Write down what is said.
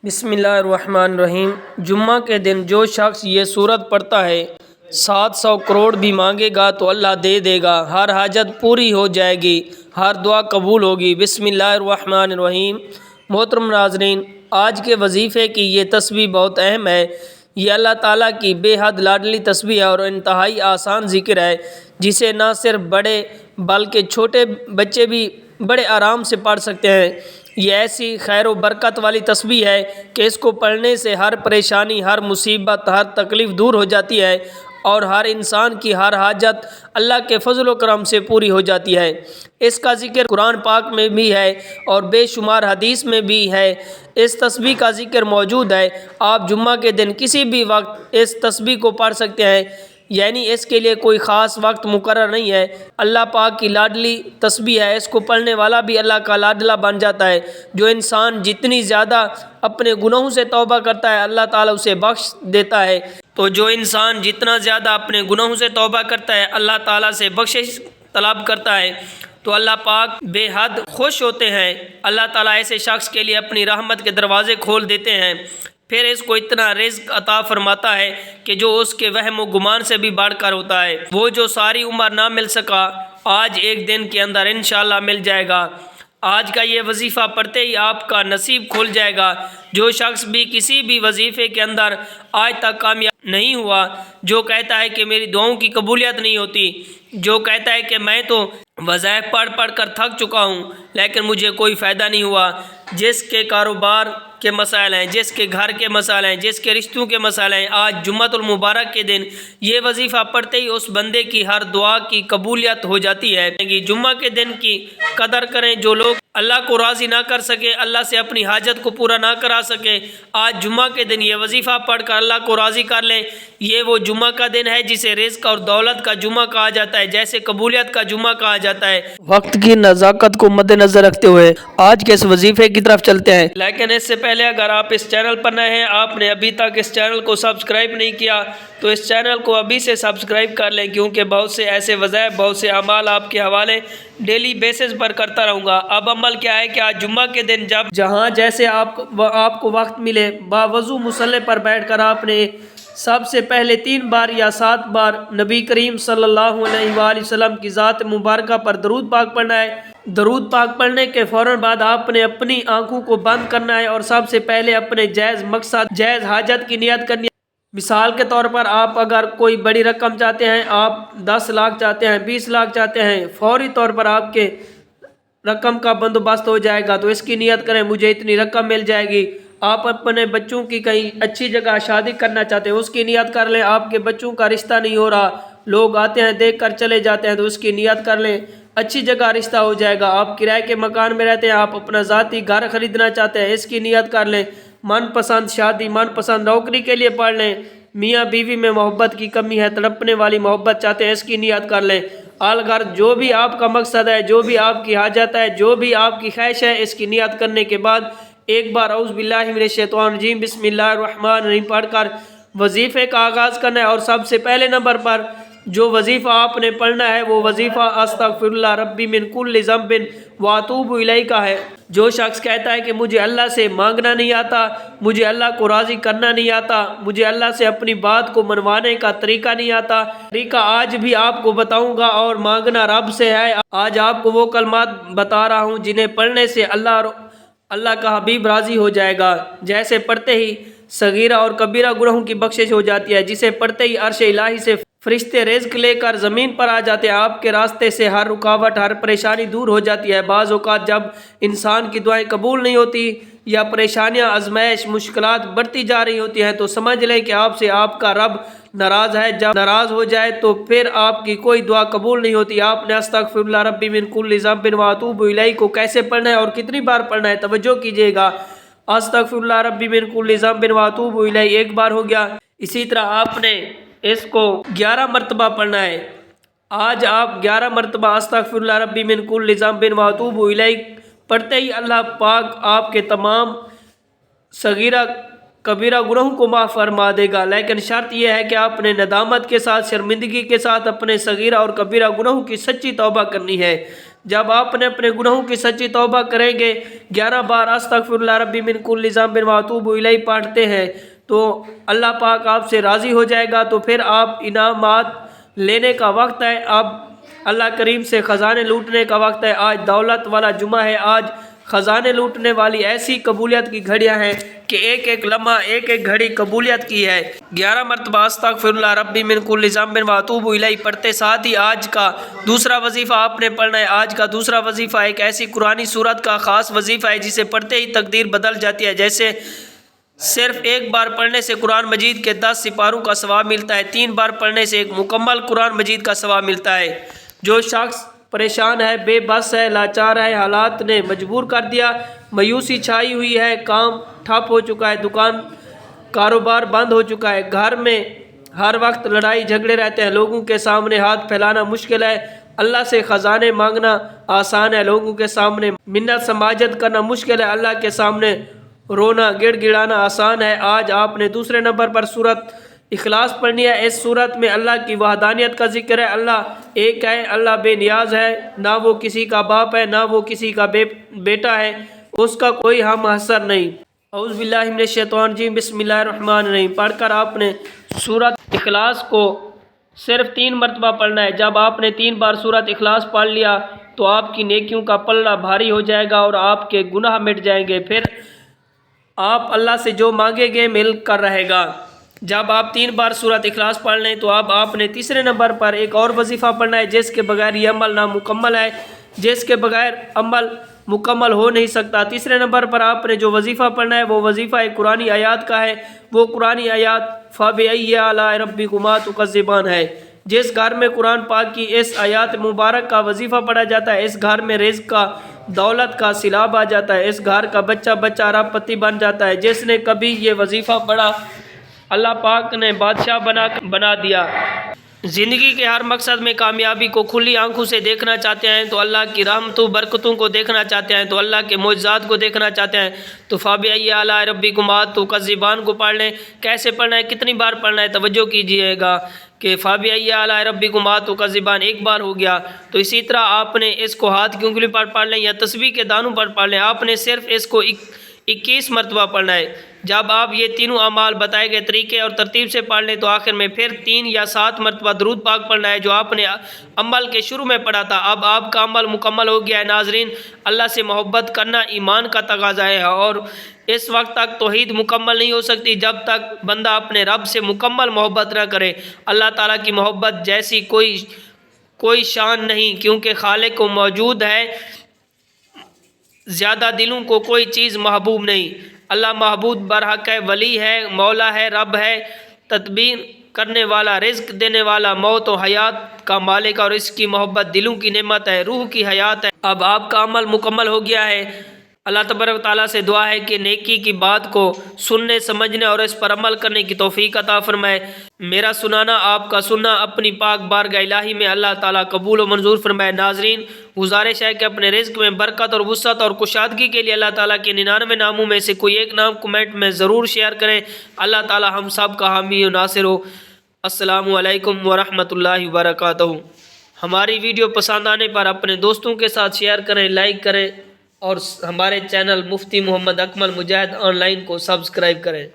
بسم اللہ الرحمن الرحیم۔ جمعہ کے دن جو شخص یہ سورت پڑھتا ہے 700 کروڑ بھی مانگے گا تو اللہ دے دے گا، ہر حاجت پوری ہو جائے گی، ہر دعا قبول ہوگی۔ بسم اللہ الرحمن الرحیم۔ محترم ناظرین، آج کے وظیفے کی یہ تسبیح بہت اہم ہے۔ یہ اللہ تعالیٰ کی بے حد لاڈلی تسبیح ہے اور انتہائی آسان ذکر ہے، جسے نہ صرف بڑے بلکہ چھوٹے بچے بھی بڑے آرام سے پڑھ سکتے ہیں۔ یہ ایسی خیر و برکت والی تسبیح ہے کہ اس کو پڑھنے سے ہر پریشانی، ہر مصیبت، ہر تکلیف دور ہو جاتی ہے اور ہر انسان کی ہر حاجت اللہ کے فضل و کرم سے پوری ہو جاتی ہے۔ اس کا ذکر قرآن پاک میں بھی ہے اور بے شمار حدیث میں بھی ہے۔ اس تسبیح کا ذکر موجود ہے۔ آپ جمعہ کے دن کسی بھی وقت اس تسبیح کو پڑھ سکتے ہیں، یعنی اس کے لیے کوئی خاص وقت مقرر نہیں ہے۔ اللہ پاک کی لاڈلی تسبیح ہے، اس کو پڑھنے والا بھی اللہ کا لاڈلا بن جاتا ہے۔ جو انسان جتنی زیادہ اپنے گناہوں سے توبہ کرتا ہے، اللہ تعالیٰ اسے بخش دیتا ہے۔ تو جو انسان جتنا زیادہ اپنے گناہوں سے توبہ کرتا ہے، اللہ تعالیٰ سے بخشش طلب کرتا ہے، تو اللہ پاک بے حد خوش ہوتے ہیں۔ اللہ تعالیٰ ایسے شخص کے لیے اپنی رحمت کے دروازے کھول دیتے ہیں، پھر اس کو اتنا رزق عطا فرماتا ہے کہ جو اس کے وہم و گمان سے بھی بڑھ کر ہوتا ہے۔ وہ جو ساری عمر نہ مل سکا، آج ایک دن کے اندر انشاءاللہ مل جائے گا۔ آج کا یہ وظیفہ پڑھتے ہی آپ کا نصیب کھل جائے گا۔ جو شخص بھی کسی بھی وظیفے کے اندر آج تک کامیاب نہیں ہوا، جو کہتا ہے کہ میری دعاؤں کی قبولیت نہیں ہوتی، جو کہتا ہے کہ میں تو وظائف پڑھ پڑھ کر تھک چکا ہوں لیکن مجھے کوئی فائدہ نہیں ہوا، جس کے کاروبار کے مسائل ہیں، جس کے گھر کے مسائل ہیں، جس کے رشتوں کے مسائل ہیں، آج جمعۃ المبارک کے دن یہ وظیفہ پڑھتے ہی اس بندے کی ہر دعا کی قبولیت ہو جاتی ہے۔ جمعہ کے دن کی قدر کریں۔ جو لوگ اللہ کو راضی نہ کر سکے، اللہ سے اپنی حاجت کو پورا نہ کرا سکے، آج جمعہ کے دن یہ وظیفہ پڑھ کر اللہ کو راضی کر لیں۔ یہ وہ جمعہ کا دن ہے جسے رزق اور دولت کا جمعہ کہا جاتا ہے، جیسے قبولیت کا جمعہ کہا جاتا ہے۔ وقت کی نزاکت کو مد نظر رکھتے ہوئے آج کے اس وظیفے کی طرف چلتے ہیں، لیکن اس سے پہلے اگر آپ اس چینل پر نئے ہیں، آپ نے ابھی تک اس چینل کو سبسکرائب نہیں کیا، تو اس چینل کو ابھی سے سبسکرائب کر لیں، کیونکہ بہت سے ایسے وظائف، بہت سے اعمال آپ کے حوالے ڈیلی بیسس پر کرتا رہوں گا۔ اب عمل کیا ہے کہ آج جمعہ کے دن جہاں جیسے آپ کو وقت ملے، باوضو مصلی پر بیٹھ کر آپ نے سب سے پہلے 3 بار یا 7 بار نبی کریم صلی اللہ علیہ وآلہ وسلم کی ذات مبارکہ پر درود پاک پڑھنا ہے۔ درود پاک پڑھنے کے فوراً بعد آپ نے اپنی آنکھوں کو بند کرنا ہے اور سب سے پہلے اپنے جائز مقصد، جائز حاجت کی نیت کرنی ہے۔ مثال کے طور پر آپ اگر کوئی بڑی رقم چاہتے ہیں، آپ 10 لاکھ چاہتے ہیں، 20 لاکھ چاہتے ہیں، فوری طور پر آپ کے رقم کا بندوبست ہو جائے گا، تو اس کی نیت کریں مجھے اتنی رقم مل جائے گی۔ آپ اپنے بچوں کی کہیں اچھی جگہ شادی کرنا چاہتے ہیں، اس کی نیت کر لیں۔ آپ کے بچوں کا رشتہ نہیں ہو رہا، لوگ آتے ہیں دیکھ کر چلے جاتے ہیں، تو اس کی نیت کر لیں اچھی جگہ رشتہ ہو جائے گا۔ آپ کرائے کے مکان میں رہتے ہیں، آپ اپنا ذاتی گھر خریدنا چاہتے ہیں، اس کی نیت کر لیں۔ من پسند شادی، من پسند نوکری کے لیے پڑھ لیں۔ میاں بیوی میں محبت کی کمی ہے، تڑپنے والی محبت چاہتے ہیں، اس کی نیت کر لیں۔ الغرض جو بھی آپ کا مقصد ہے، جو بھی آپ کی حاجت ہے، جو بھی آپ کی خواہش ہے، اس کی نیت کرنے کے بعد ایک بار اعوذ باللہ من الشیطان الرجیم بسم اللہ الرحمن الرحیم پڑھ کر وظیفے کا آغاز کرنا ہے۔ اور سب سے پہلے نمبر پر جو وظیفہ آپ نے پڑھنا ہے، وہ وظیفہ استغفر اللہ ربی من کل ذنب واتوب الیہ کا ہے۔ جو شخص کہتا ہے کہ مجھے اللہ سے مانگنا نہیں آتا، مجھے اللہ کو راضی کرنا نہیں آتا، مجھے اللہ سے اپنی بات کو منوانے کا طریقہ نہیں آتا، طریقہ آج بھی آپ کو بتاؤں گا، اور مانگنا رب سے ہے۔ آج آپ کو وہ کلمات بتا رہا ہوں جنہیں پڑھنے سے اللہ کا حبیب راضی ہو جائے گا۔ جیسے پڑھتے ہی صغیرہ اور کبیرہ گناہوں کی بخشش ہو جاتی ہے، جسے پڑھتے ہی عرش الہی سے فرشتے رزق لے کر زمین پر آ جاتے ہیں، آپ کے راستے سے ہر رکاوٹ، ہر پریشانی دور ہو جاتی ہے۔ بعض اوقات جب انسان کی دعائیں قبول نہیں ہوتی یا پریشانیاں، آزمائش، مشکلات بڑھتی جا رہی ہوتی ہیں، تو سمجھ لیں کہ آپ سے آپ کا رب ناراض ہے۔ جب ناراض ہو جائے تو پھر آپ کی کوئی دعا قبول نہیں ہوتی۔ آپ نے استغفر اللہ ربی من کل ذنب واتوب الیہ کو کیسے پڑھنا ہے اور کتنی بار پڑھنا ہے، توجہ کیجیے گا۔ استغفر اللہ ربی من کل ذنب واتوب الیہ ایک بار ہو گیا، اسی طرح آپ نے اس کو 11 مرتبہ پڑھنا ہے۔ آج آپ 11 مرتبہ استغفر اللہ ربی من کل ذنب واتوب الیہ پڑھتے ہی اللہ پاک آپ کے تمام صغیرہ کبیرہ گناہوں کو معاف فرما دے گا، لیکن شرط یہ ہے کہ آپ نے ندامت کے ساتھ، شرمندگی کے ساتھ اپنے صغیرہ اور کبیرہ گناہوں کی سچی توبہ کرنی ہے۔ جب آپ اپنے گناہوں کی سچی توبہ کریں گے، 11 بار استغفراللہ ربی من کل ذنب واتوب الیہ پڑھتے ہیں تو اللہ پاک آپ سے راضی ہو جائے گا، تو پھر آپ انعامات لینے کا وقت ہے، اب اللہ کریم سے خزانے لوٹنے کا وقت ہے۔ آج دولت والا جمعہ ہے، آج خزانے لوٹنے والی ایسی قبولیت کی گھڑیاں ہیں کہ ایک ایک لمحہ ایک ایک گھڑی قبولیت کی ہے۔ 11 مرتبہ استغفراللہ ربی من کل ذنب واتوب الیہ پڑھتے ساتھ ہی آج کا دوسرا وظیفہ آپ نے پڑھنا ہے۔ آج کا دوسرا وظیفہ ایک ایسی قرآنی سورت کا خاص وظیفہ ہے جسے پڑھتے ہی تقدیر بدل جاتی ہے، جیسے صرف ایک بار پڑھنے سے قرآن مجید کے 10 سپاروں کا ثواب ملتا ہے، 3 بار پڑھنے سے ایک مکمل قرآن مجید کا ثواب ملتا ہے۔ جو شخص پریشان ہے، بے بس ہے، لاچار ہے، حالات نے مجبور کر دیا، مایوسی چھائی ہوئی ہے، کام ٹھپ ہو چکا ہے، دکان کاروبار بند ہو چکا ہے، گھر میں ہر وقت لڑائی جھگڑے رہتے ہیں، لوگوں کے سامنے ہاتھ پھیلانا مشکل ہے، اللہ سے خزانے مانگنا آسان ہے، لوگوں کے سامنے منت سماجت کرنا مشکل ہے، اللہ کے سامنے رونا گڑ گڑانا آسان ہے۔ آج آپ نے دوسرے نمبر پر سورت اخلاص پڑھنی ہے۔ اس سورت میں اللہ کی وحدانیت کا ذکر ہے، اللہ ایک ہے، اللہ بے نیاز ہے، نہ وہ کسی کا باپ ہے، نہ وہ کسی کا بیٹا ہے، اس کا کوئی ہم حسر نہیں۔ اعوذ باللہ من الشیطان الرجیم، بسم اللہ الرحمن الرحیم پڑھ کر آپ نے سورت اخلاص کو صرف 3 مرتبہ پڑھنا ہے۔ جب آپ نے 3 بار سورت اخلاص پڑھ لیا تو آپ کی نیکیوں کا پلڑا بھاری ہو جائے گا اور آپ کے گناہ مٹ جائیں گے، پھر آپ اللہ سے جو مانگیں گے مل کر رہے گا۔ جب آپ 3 بار سورت اخلاص پڑھ لیں تو اب آپ نے تیسرے نمبر پر ایک اور وظیفہ پڑھنا ہے جس کے بغیر یہ عمل نامکمل ہے، جس کے بغیر عمل مکمل ہو نہیں سکتا۔ تیسرے نمبر پر آپ نے جو وظیفہ پڑھنا ہے وہ وظیفہ ایک قرآنی آیات کا ہے، وہ قرآنی آیات فَبِأَيِّ آلَاءِ رَبِّكُمَا تُكَذِّبَانِ ہے۔ جس گھر میں قرآن پاک کی اس آیات مبارک کا وظیفہ پڑھا جاتا ہے، اس گھر میں رزق کا، دولت کا سیلاب آ جاتا ہے، اس گھر کا بچہ بچہ ارب پتی بن جاتا ہے۔ جس نے کبھی یہ وظیفہ پڑھا اللہ پاک نے بادشاہ بنا دیا۔ زندگی کے ہر مقصد میں کامیابی کو کھلی آنکھوں سے دیکھنا چاہتے ہیں تو اللہ کی رحمتوں برکتوں کو دیکھنا چاہتے ہیں تو اللہ کے معجزات کو دیکھنا چاہتے ہیں تو فَبِأَيِّ آلَاءِ رَبِّكُمَا تُكَذِّبَانِ کو پڑھ لیں۔ کیسے پڑھنا ہے، کتنی بار پڑھنا ہے، توجہ کیجئے گا کہ فَبِأَيِّ آلَاءِ رَبِّكُمَا تُكَذِّبَانِ ایک بار ہو گیا تو اسی طرح آپ نے اس کو ہاتھ کی انگلی پر پڑھ لیں یا تسبیح کے دانوں پر پڑھ لیں، آپ نے صرف اس کو 21 مرتبہ پڑھنا ہے۔ جب آپ یہ تینوں اعمال بتائے گئے طریقے اور ترتیب سے پڑھ لیں تو آخر میں پھر 3 یا 7 مرتبہ درود پاک پڑھنا ہے جو آپ نے عمل کے شروع میں پڑھا تھا۔ اب آپ کا عمل مکمل ہو گیا ہے۔ ناظرین، اللہ سے محبت کرنا ایمان کا تقاضا ہے اور اس وقت تک توحید مکمل نہیں ہو سکتی جب تک بندہ اپنے رب سے مکمل محبت نہ کرے۔ اللہ تعالیٰ کی محبت جیسی کوئی شان نہیں، کیونکہ خالق کو موجود ہے، زیادہ دلوں کو کوئی چیز محبوب نہیں۔ اللہ محبوب برحق ہے، ولی ہے، مولا ہے، رب ہے، تدبیر کرنے والا، رزق دینے والا، موت و حیات کا مالک، اور اس کی محبت دلوں کی نعمت ہے، روح کی حیات ہے۔ اب آپ کا عمل مکمل ہو گیا ہے۔ اللہ تبارک و تعالیٰ سے دعا ہے کہ نیکی کی بات کو سننے سمجھنے اور اس پر عمل کرنے کی توفیق عطا فرمائے۔ میرا سنانا، آپ کا سننا اپنی پاک بارگاہ الہی میں اللہ تعالیٰ قبول و منظور فرمائے۔ ناظرین، گزارش ہے کہ اپنے رزق میں برکت اور وسعت اور کشادگی کے لیے اللہ تعالیٰ کے 99 ناموں میں سے کوئی ایک نام کمنٹ میں ضرور شیئر کریں۔ اللہ تعالیٰ ہم سب کا حامی و ناصر ہو۔ السلام علیکم ورحمۃ اللہ وبرکاتہ۔ ہماری ویڈیو پسند آنے پر اپنے دوستوں کے ساتھ شیئر کریں، لائک کریں اور ہمارے channel Mufti Muhammad Akmal Mujahid on line کو سبسکرائب کریں۔